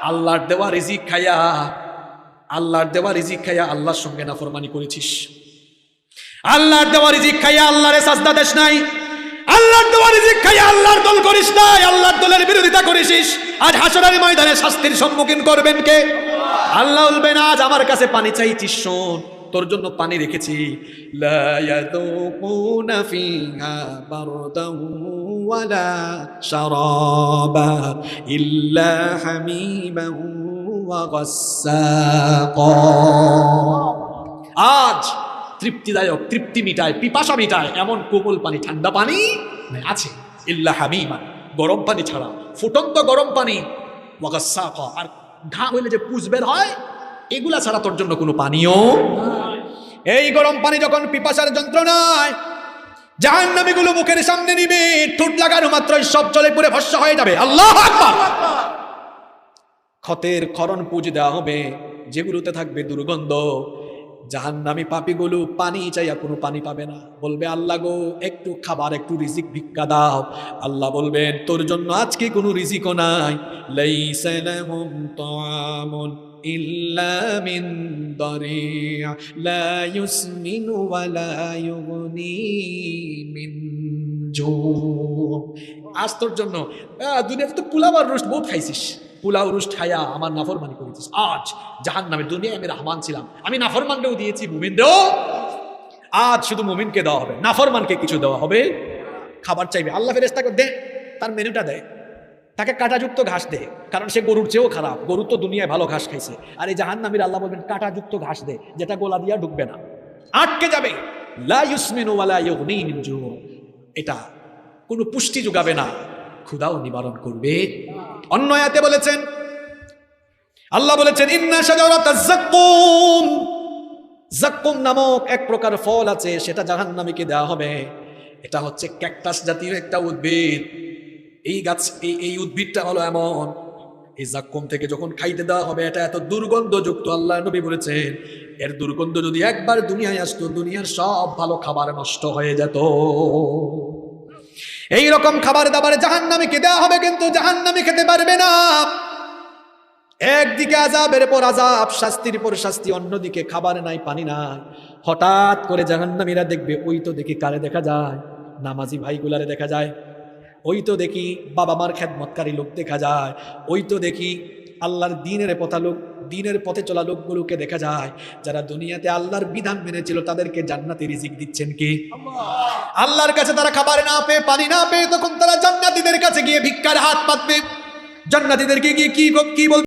আল্লাহর দেওয়া রিজিক খাইয়া আল্লাহর সঙ্গে নাফরমানি করেছিস। আল্লাহর দেওয়া রিজিক খাইয়া আল্লাহরে সাজদা দেশ নাই, আল্লাহর দেওয়া রিজিক খাইয়া আল্লাহর দল করিস নাই, আল্লাহর দলের বিরোধিতা করিস। আজ হাসরের ময়দানে শাস্তির সম্মুখীন করবেন কে? আল্লাহ বলবেন আজ আমার কাছে পানি চাইছিস, শোন তোর জন্য পানি রেখেছি। লা ইয়াযুকুনা ফিহা বারদান ওয়ালা শারাবা ইল্লা হামিমান ওয়া গাসসাকা। আজ তৃপ্তিদায়ক, তৃপ্তি মিটায়, পিপাসা মিটায় এমন কোমল পানি, ঠান্ডা পানি আছে। ইল্লা হামিমান, গরম পানি ছাড়া, ফুটন্ত গরম পানি, ওয়া গাসসাকা, আর ঘা হইলে যে পুজ বের হয় এগুলা ছাড়া তোর জন্য কোনো পানীয়। এই গরম পানি যখন পিপাসার যন্ত্রণায় জাহান্নামীগুলো মুখের সামনে নিবে, ঠোঁট লাগানো মাত্রই সব জলে পুড়ে ভস্ম হয়ে যাবে। আল্লাহু আকবার। ক্ষতের ক্ষরণ পুজ দেওয়া হবে, যেগুলোতে থাকবে দুর্গন্ধ। জাহান্নামী পাপীগুলো পানি চাইয়া কোনো পানি পাবে না, বলবে আল্লাহ গো একটু খাবার, একটু রিজিক ভিক্ষা দাও। আল্লাহ বলবেন তোর জন্য আজকে কোনো রিজিকও নাই। লাইসা লাহুম তাআমুন ইল্লা মিন দারিয়া লা ইউসমিনু ওয়া লা ইউগনি মিন জু। আজ তোর জন্য দুনিয়াতে তো পোলাও আর রোস্ট বহুত খাইছিস, পোলাও রোস্ট খাইয়া আমার নাফরমানি করেছিস। আজ জাহান্নামে, দুনিয়ায় আমি রহমান ছিলাম, আমি নাফরমানকেও দিয়েছি, মুমিনকেও। আজ শুধু মুমিনকে দেওয়া হবে, নাফরমানকে কিছু দেওয়া হবে। খাবার চাইবে, আল্লাহ ফেরেশতাকে দে, তার মেনুটা দেয়, তাকে কাঁটাযুক্ত ঘাস দে, কারণ সে গরুর চেয়েও খারাপ। গরু তো দুনিয়ায় ভালো ঘাস খাইছে, আর এই জাহান্নামীর আল্লাহ বলবেন কাঁটাযুক্ত ঘাস দে, যেটা গোলা দিয়া ঢুকবে না, আটকে যাবে। লা ইউসমিনু ওয়া লা ইউগনি মিন জু, এটা কোনো পুষ্টি যোগাবে না, ক্ষুধাও নিবারণ করবে। অন্য আয়াতে বলেছেন, আল্লাহ বলেছেন ইন্না শাজারাতাজ যাক্কুম, যাক্কুম নামক এক প্রকার ফল আছে, সেটা জাহান্নামীকে দেওয়া হবে। এটা হচ্ছে ক্যাকটাস জাতীয় একটা উদ্ভিদ। এই গাছ, এই উদ্ভিদটা হলো এমন, এই যাক্কুম থেকে যখন খাইতে দেওয়া হবে, এটা এত দুর্গন্ধযুক্ত, আল্লাহ নবী বলেছেন এর দুর্গন্ধ যদি একবার দুনিয়ায় আসতো, দুনিয়ার সব ভালো খাবার নষ্ট হয়ে যেত। এই রকম খাবার দাবার জাহান্নামীকে দেওয়া হবে, কিন্তু জাহান্নামী খেতে পারবে না। একদিকে আযাবের পর আযাব, শাস্তির পর শাস্তি, অন্যদিকে খাবার নাই, পানি নাই। হঠাৎ করে জাহান্নামীরা দেখবে, ওই তো দেখি কারে দেখা যায়, নামাজি ভাইগুলারে দেখা যায়, ওই তো দেখি বাবা মার খেদমতকারী লোক দেখা যায়, ওই তো দেখি আল্লাহর দিনের পথে চলা লোকগুলোকে দেখা যায়, যারা দুনিয়াতে আল্লাহর বিধান মেনেছিল, তাদেরকে জান্নাতি রিজিক দিচ্ছেন কি আল্লাহর কাছে। তারা খাবার না পেয়ে, পানি না পেয়ে, তখন তারা জান্নাতীদের কাছে গিয়ে ভিক্ষার হাত পাতবে। জান্নাতীদেরকে গিয়ে কি বলবে?